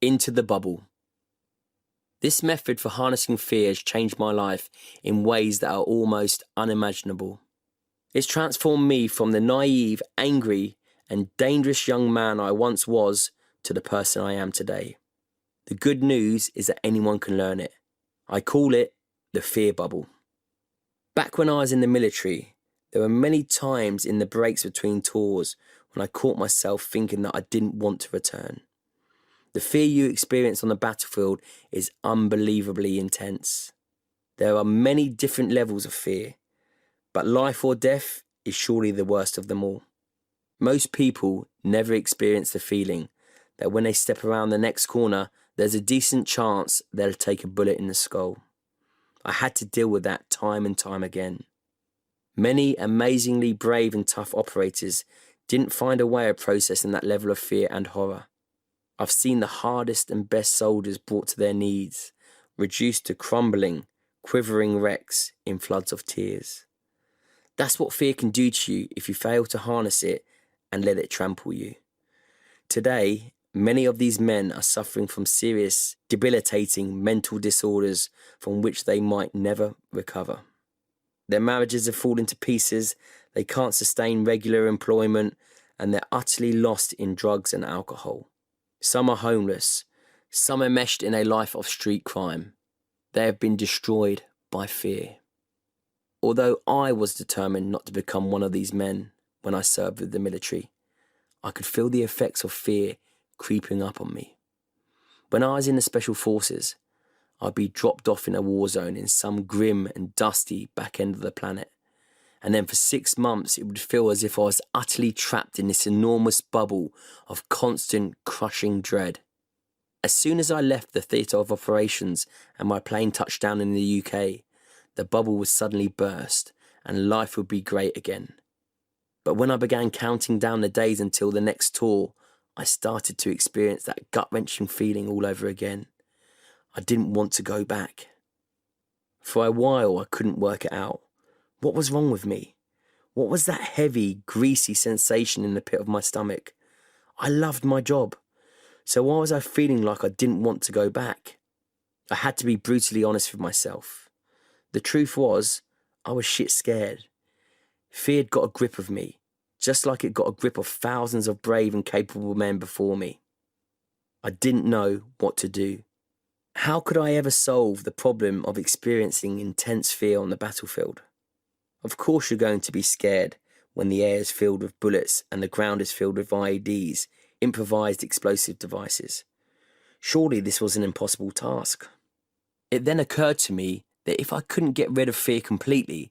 Into the bubble. This method for harnessing fear has changed my life in ways that are almost unimaginable. It's transformed me from the naive, angry, and dangerous young man I once was to the person I am today. The good news is that anyone can learn it. I call it the fear bubble. Back when I was in the military, there were many times in the breaks between tours when I caught myself thinking that I didn't want to return. The fear you experience on the battlefield is unbelievably intense. There are many different levels of fear, but life or death is surely the worst of them all. Most people never experience the feeling that when they step around the next corner, there's a decent chance they'll take a bullet in the skull. I had to deal with that time and time again. Many amazingly brave and tough operators didn't find a way of processing that level of fear and horror. I've seen the hardest and best soldiers brought to their knees, reduced to crumbling, quivering wrecks in floods of tears. That's what fear can do to you if you fail to harness it and let it trample you. Today, many of these men are suffering from serious, debilitating mental disorders from which they might never recover. Their marriages have fallen to pieces, they can't sustain regular employment, and they're utterly lost in drugs and alcohol. Some are homeless, some enmeshed in a life of street crime. They have been destroyed by fear. Although I was determined not to become one of these men when I served with the military, I could feel the effects of fear creeping up on me. When I was in the Special Forces, I'd be dropped off in a war zone in some grim and dusty back end of the planet. And then for 6 months, it would feel as if I was utterly trapped in this enormous bubble of constant crushing dread. As soon as I left the theatre of operations and my plane touched down in the UK, the bubble would suddenly burst and life would be great again. But when I began counting down the days until the next tour, I started to experience that gut-wrenching feeling all over again. I didn't want to go back. For a while, I couldn't work it out. What was wrong with me? What was that heavy, greasy sensation in the pit of my stomach? I loved my job. So why was I feeling like I didn't want to go back? I had to be brutally honest with myself. The truth was, I was shit scared. Fear had got a grip of me, just like it got a grip of thousands of brave and capable men before me. I didn't know what to do. How could I ever solve the problem of experiencing intense fear on the battlefield? Of course you're going to be scared when the air is filled with bullets and the ground is filled with IEDs, improvised explosive devices. Surely this was an impossible task. It then occurred to me that if I couldn't get rid of fear completely,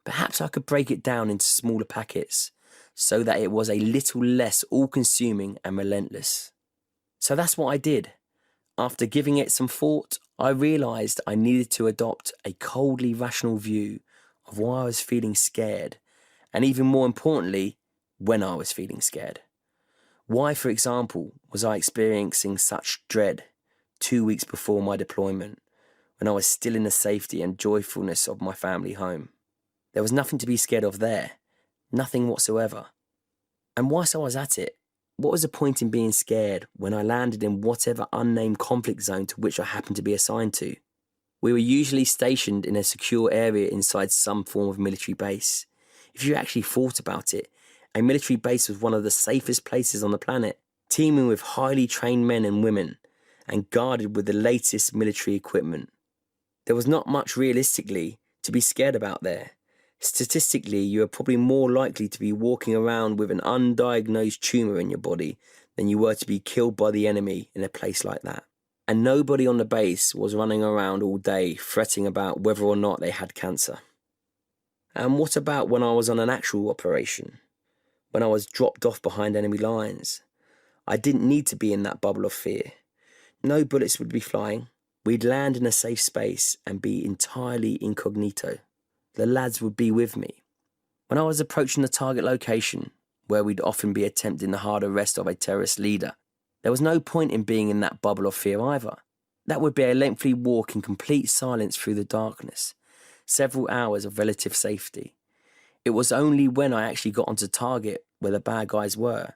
perhaps I could break it down into smaller packets so that it was a little less all-consuming and relentless. So that's what I did. After giving it some thought, I realised I needed to adopt a coldly rational view of why I was feeling scared, and even more importantly, when I was feeling scared. Why, for example, was I experiencing such dread 2 weeks before my deployment, when I was still in the safety and joyfulness of my family home? There was nothing to be scared of there, nothing whatsoever. And whilst I was at it, what was the point in being scared when I landed in whatever unnamed conflict zone to which I happened to be assigned to? We were usually stationed in a secure area inside some form of military base. If you actually thought about it, a military base was one of the safest places on the planet, teeming with highly trained men and women, and guarded with the latest military equipment. There was not much realistically to be scared about there. Statistically, you are probably more likely to be walking around with an undiagnosed tumour in your body than you were to be killed by the enemy in a place like that. And nobody on the base was running around all day fretting about whether or not they had cancer. And what about when I was on an actual operation? When I was dropped off behind enemy lines? I didn't need to be in that bubble of fear. No bullets would be flying. We'd land in a safe space and be entirely incognito. The lads would be with me. When I was approaching the target location, where we'd often be attempting the hard arrest of a terrorist leader, there was no point in being in that bubble of fear either. That would be a lengthy walk in complete silence through the darkness, several hours of relative safety. It was only when I actually got onto target where the bad guys were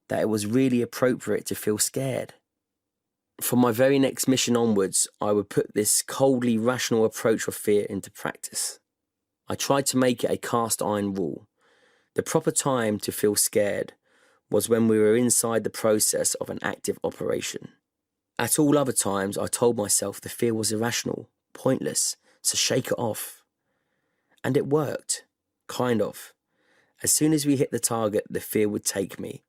that it was really appropriate to feel scared. From my very next mission onwards, I would put this coldly rational approach of fear into practice. I tried to make it a cast iron rule. The proper time to feel scared was when we were inside the process of an active operation. At all other times, I told myself the fear was irrational, pointless, so shake it off. And it worked, kind of. As soon as we hit the target, the fear would take me.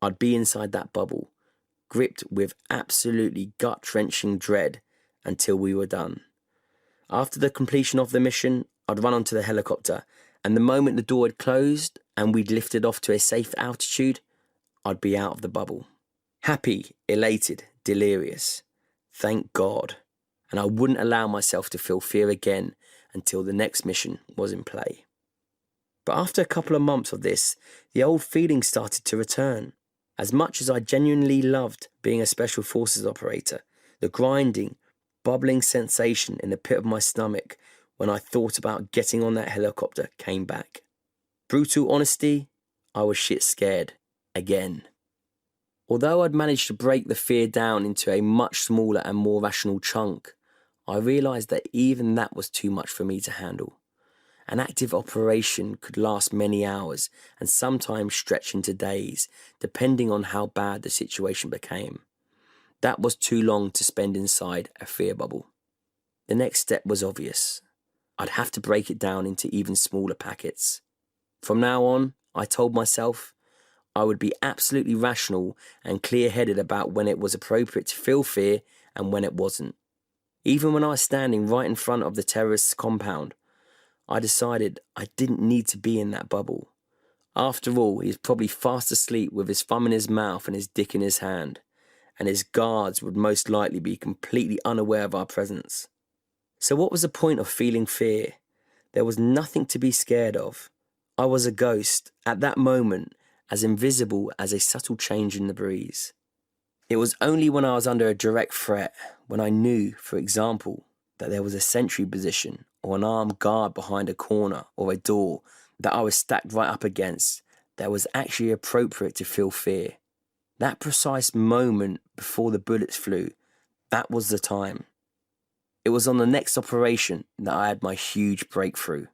I'd be inside that bubble, gripped with absolutely gut-wrenching dread until we were done. After the completion of the mission, I'd run onto the helicopter, and the moment the door had closed and we'd lifted off to a safe altitude, I'd be out of the bubble. Happy, elated, delirious. Thank God. And I wouldn't allow myself to feel fear again until the next mission was in play. But after a couple of months of this, the old feeling started to return. As much as I genuinely loved being a Special Forces operator, the grinding, bubbling sensation in the pit of my stomach when I thought about getting on that helicopter came back. Brutal honesty, I was shit scared. Again. Although I'd managed to break the fear down into a much smaller and more rational chunk, I realised that even that was too much for me to handle. An active operation could last many hours and sometimes stretch into days, depending on how bad the situation became. That was too long to spend inside a fear bubble. The next step was obvious. I'd have to break it down into even smaller packets. From now on, I told myself, I would be absolutely rational and clear-headed about when it was appropriate to feel fear and when it wasn't. Even when I was standing right in front of the terrorist's compound, I decided I didn't need to be in that bubble. After all, he was probably fast asleep with his thumb in his mouth and his dick in his hand, and his guards would most likely be completely unaware of our presence. So what was the point of feeling fear? There was nothing to be scared of. I was a ghost, at that moment, as invisible as a subtle change in the breeze. It was only when I was under a direct threat, when I knew, for example, that there was a sentry position or an armed guard behind a corner or a door that I was stacked right up against, that was actually appropriate to feel fear. That precise moment before the bullets flew, that was the time. It was on the next operation that I had my huge breakthrough.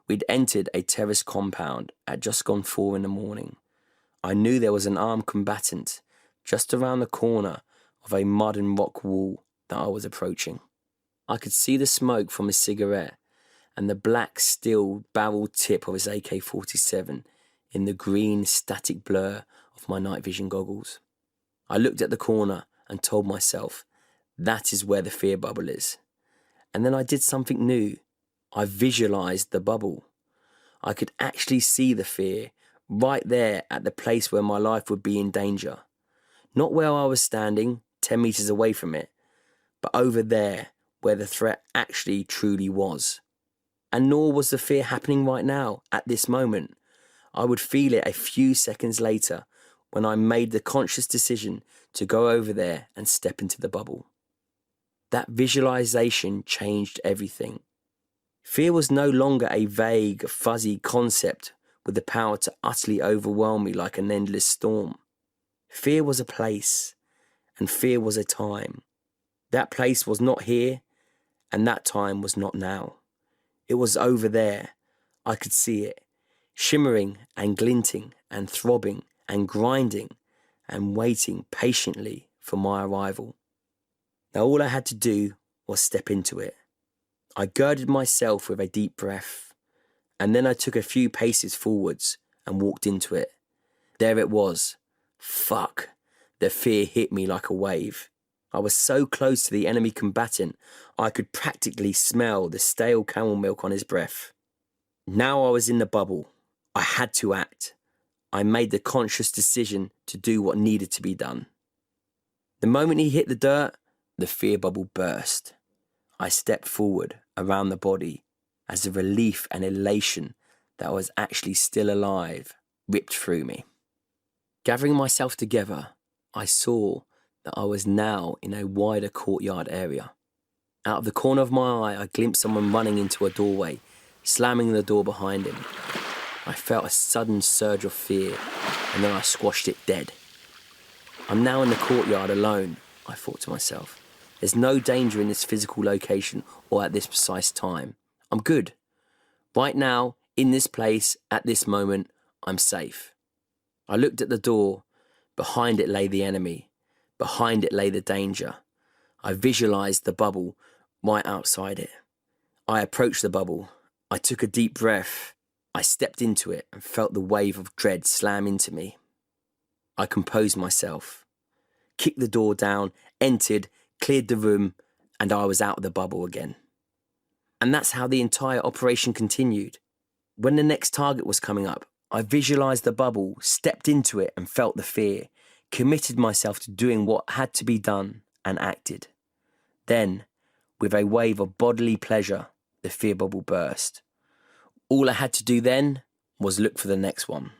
We'd entered a terrorist compound at just gone 4 a.m. I knew there was an armed combatant just around the corner of a mud and rock wall that I was approaching. I could see the smoke from his cigarette and the black steel barrel tip of his AK-47 in the green static blur of my night vision goggles. I looked at the corner and told myself, that is where the fear bubble is. And then I did something new. I visualized the bubble. I could actually see the fear right there at the place where my life would be in danger. Not where I was standing, 10 meters away from it, but over there where the threat actually truly was. And nor was the fear happening right now, at this moment. I would feel it a few seconds later when I made the conscious decision to go over there and step into the bubble. That visualization changed everything. Fear was no longer a vague, fuzzy concept with the power to utterly overwhelm me like an endless storm. Fear was a place, and fear was a time. That place was not here, and that time was not now. It was over there. I could see it, shimmering and glinting and throbbing and grinding and waiting patiently for my arrival. Now all I had to do was step into it. I girded myself with a deep breath, and then I took a few paces forwards and walked into it. There it was. Fuck. The fear hit me like a wave. I was so close to the enemy combatant, I could practically smell the stale camel milk on his breath. Now I was in the bubble. I had to act. I made the conscious decision to do what needed to be done. The moment he hit the dirt, the fear bubble burst. I stepped forward around the body as the relief and elation that I was actually still alive ripped through me. Gathering myself together, I saw that I was now in a wider courtyard area. Out of the corner of my eye, I glimpsed someone running into a doorway, slamming the door behind him. I felt a sudden surge of fear, and then I squashed it dead. I'm now in the courtyard alone. I thought to myself. There's no danger in this physical location or at this precise time. I'm good. Right now, in this place, at this moment, I'm safe. I looked at the door. Behind it lay the enemy. Behind it lay the danger. I visualized the bubble right outside it. I approached the bubble. I took a deep breath. I stepped into it and felt the wave of dread slam into me. I composed myself, kicked the door down, entered, cleared the room, and I was out of the bubble again. And that's how the entire operation continued. When the next target was coming up, I visualized the bubble, stepped into it and felt the fear, committed myself to doing what had to be done and acted. Then, with a wave of bodily pleasure, the fear bubble burst. All I had to do then was look for the next one.